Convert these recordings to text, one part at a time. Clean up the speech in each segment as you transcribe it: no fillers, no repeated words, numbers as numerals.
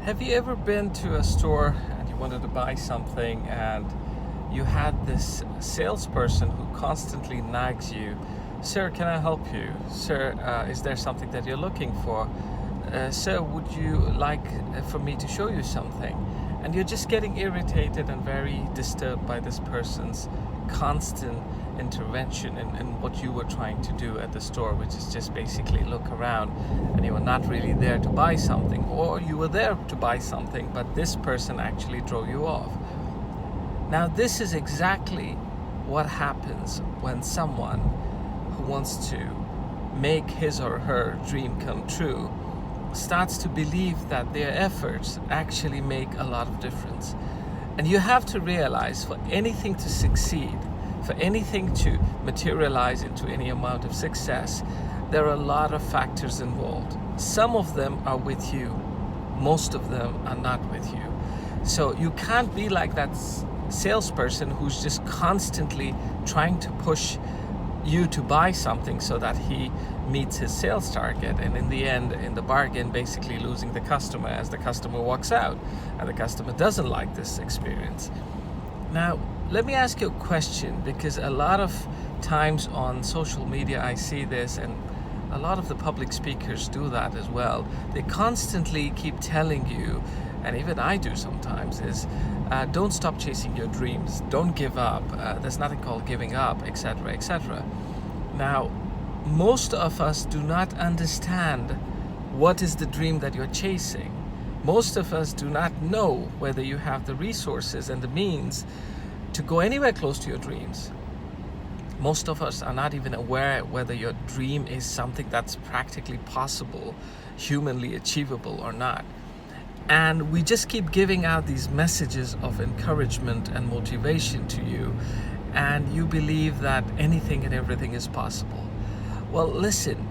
Have you ever been to a store and you wanted to buy something and you had this salesperson who constantly nags you, "Sir, can I help you? Sir, is there something that you're looking for? Sir, would you like for me to show you something?" And you're just getting irritated and very disturbed by this person's constant intervention in what you were trying to do at the store, which is just basically look around, and you were not really there to buy something, or you were there to buy something, but this person actually drove you off. Now, this is exactly what happens when someone who wants to make his or her dream come true starts to believe that their efforts actually make a lot of difference. And you have to realize, for anything to succeed, for anything to materialize into any amount of success, there are a lot of factors involved. Some of them are with you, most of them are not with you. So you can't be like that salesperson who's just constantly trying to push you to buy something so that he meets his sales target, and in the end, in the bargain, basically losing the customer as the customer walks out, and the customer doesn't like this experience. Now, let me ask you a question, because a lot of times on social media I see this, and a lot of the public speakers do that as well. They constantly keep telling you, and even I do sometimes, is don't stop chasing your dreams, don't give up, there's nothing called giving up, etc., etc. Now, most of us do not understand what is the dream that you're chasing. Most of us do not know whether you have the resources and the means to go anywhere close to your dreams. Most of us are not even aware whether your dream is something that's practically possible, humanly achievable or not. And we just keep giving out these messages of encouragement and motivation to you, and you believe that anything and everything is possible. Well, listen,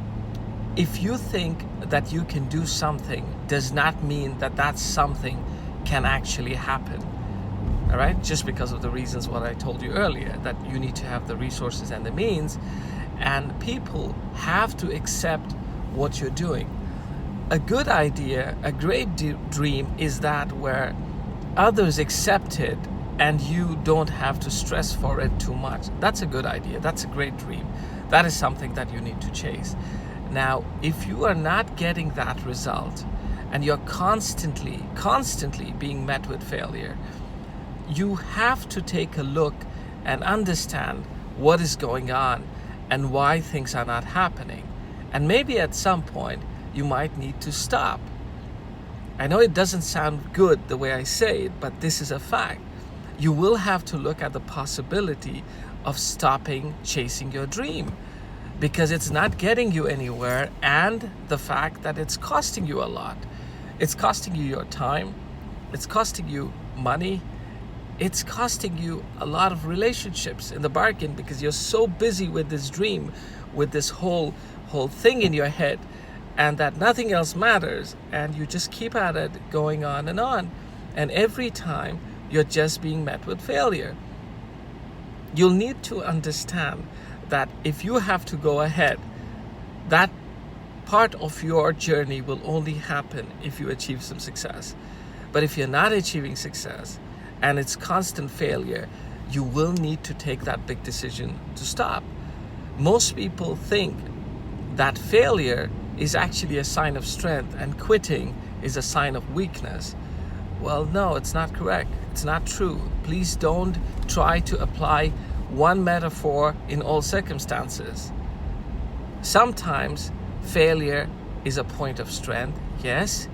if you think that you can do something, does not mean that that something can actually happen. All right? Just because of the reasons what I told you earlier, that you need to have the resources and the means, and people have to accept what you're doing. A good idea, a great dream is that where others accept it and you don't have to stress for it too much. That's a good idea. That's a great dream. That is something that you need to chase. Now, if you are not getting that result and you're constantly being met with failure, you have to take a look and understand what is going on and why things are not happening. And maybe at some point, you might need to stop. I know it doesn't sound good the way I say it, but this is a fact. You will have to look at the possibility of stopping chasing your dream, because it's not getting you anywhere, and the fact that it's costing you a lot. It's costing you your time, it's costing you money, it's costing you a lot of relationships in the bargain, because you're so busy with this dream, with this whole thing in your head, and that nothing else matters, and you just keep at it going on, and every time you're just being met with failure. You'll need to understand that if you have to go ahead, that part of your journey will only happen if you achieve some success. But if you're not achieving success and it's constant failure, you will need to take that big decision to stop. Most people think that failure is actually a sign of strength and quitting is a sign of weakness. Well, no, it's not correct. It's not true. Please don't try to apply one metaphor in all circumstances. Sometimes failure is a point of strength, yes,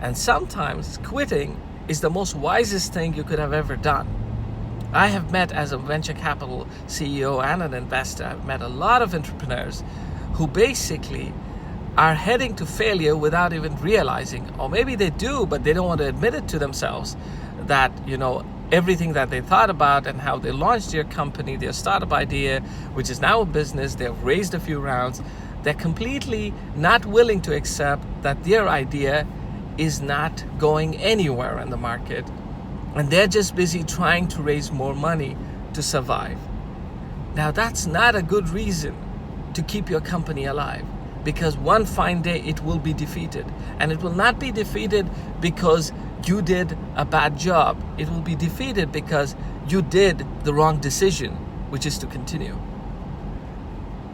and sometimes quitting is the most wisest thing you could have ever done. I have met, as a venture capital CEO and an investor, I've met a lot of entrepreneurs who basically are heading to failure without even realizing, or maybe they do, but they don't want to admit it to themselves, that, everything that they thought about and how they launched their company, their startup idea, which is now a business, they've raised a few rounds, they're completely not willing to accept that their idea is not going anywhere in the market, and they're just busy trying to raise more money to survive. Now, that's not a good reason to keep your company alive, because one fine day it will be defeated. And it will not be defeated because you did a bad job. It will be defeated because you did the wrong decision, which is to continue.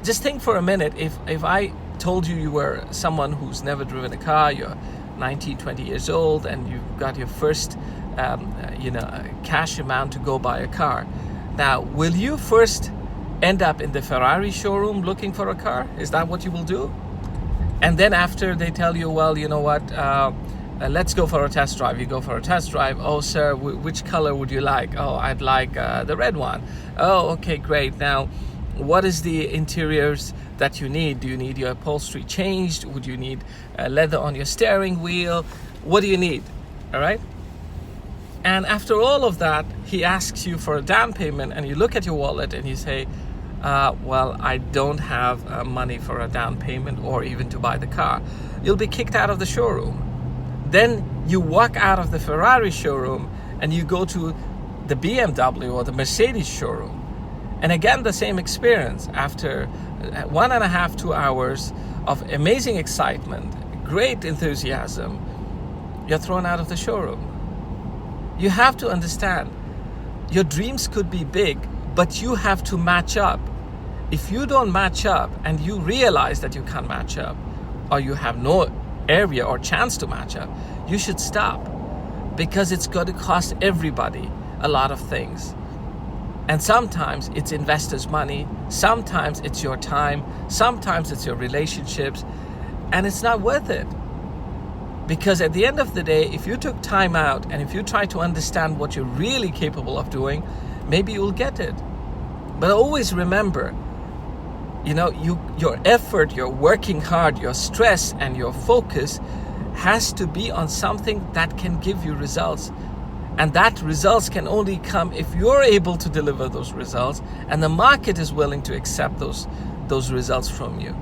Just think for a minute, if I told you were someone who's never driven a car, you're 19, 20 years old, and you've got your first cash amount to go buy a car. Now, will you first end up in the Ferrari showroom looking for a car? Is that what you will do? And then after they tell you, well, you know what, let's go for a test drive. You go for a test drive. Oh, sir, which color would you like? Oh, I'd like the red one. Oh, okay, great. Now, what is the interiors that you need? Do you need your upholstery changed? Would you need leather on your steering wheel? What do you need? All right. And after all of that, he asks you for a down payment, and you look at your wallet and you say, well, I don't have money for a down payment or even to buy the car. You'll be kicked out of the showroom. Then you walk out of the Ferrari showroom and you go to the BMW or the Mercedes showroom. And again, the same experience. After 1.5, 2 hours of amazing excitement, great enthusiasm, you're thrown out of the showroom. You have to understand, your dreams could be big, but you have to match up. If you don't match up and you realize that you can't match up, or you have no area or chance to match up, you should stop, because it's going to cost everybody a lot of things. And sometimes it's investors' money, sometimes it's your time, sometimes it's your relationships, and it's not worth it. Because at the end of the day, if you took time out and if you try to understand what you're really capable of doing, maybe you'll get it. But always remember, your effort, your working hard, your stress and your focus has to be on something that can give you results. And that results can only come if you're able to deliver those results and the market is willing to accept those results from you.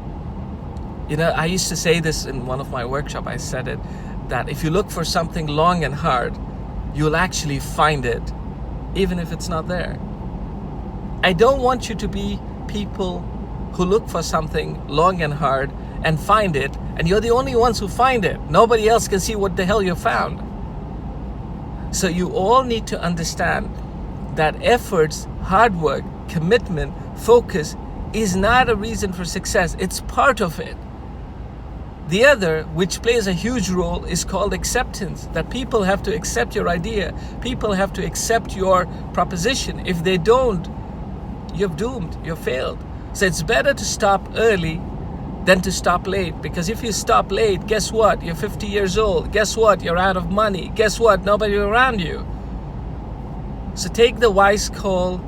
I used to say this in one of my workshops. I said it, that if you look for something long and hard, you'll actually find it, even if it's not there. I don't want you to be people who look for something long and hard and find it, and you're the only ones who find it. Nobody else can see what the hell you found. So you all need to understand that efforts, hard work, commitment, focus is not a reason for success. It's part of it. The other, which plays a huge role, is called acceptance. That people have to accept your idea. People have to accept your proposition. If they don't, you're doomed. You're failed. So it's better to stop early than to stop late. Because if you stop late, guess what? You're 50 years old. Guess what? You're out of money. Guess what? Nobody around you. So take the wise call,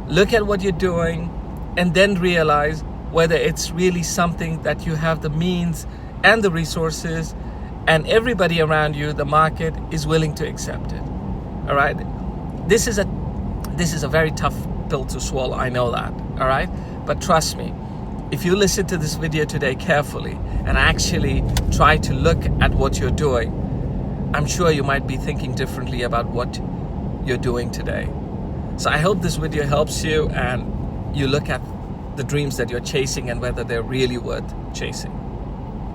look at what you're doing, and then realize whether it's really something that you have the means and the resources and everybody around you, the market, is willing to accept it. All right? This is a very tough pill to swallow. I know that. All right? But trust me, if you listen to this video today carefully and actually try to look at what you're doing, I'm sure you might be thinking differently about what you're doing today. So I hope this video helps you and you look at the dreams that you're chasing and whether they're really worth chasing.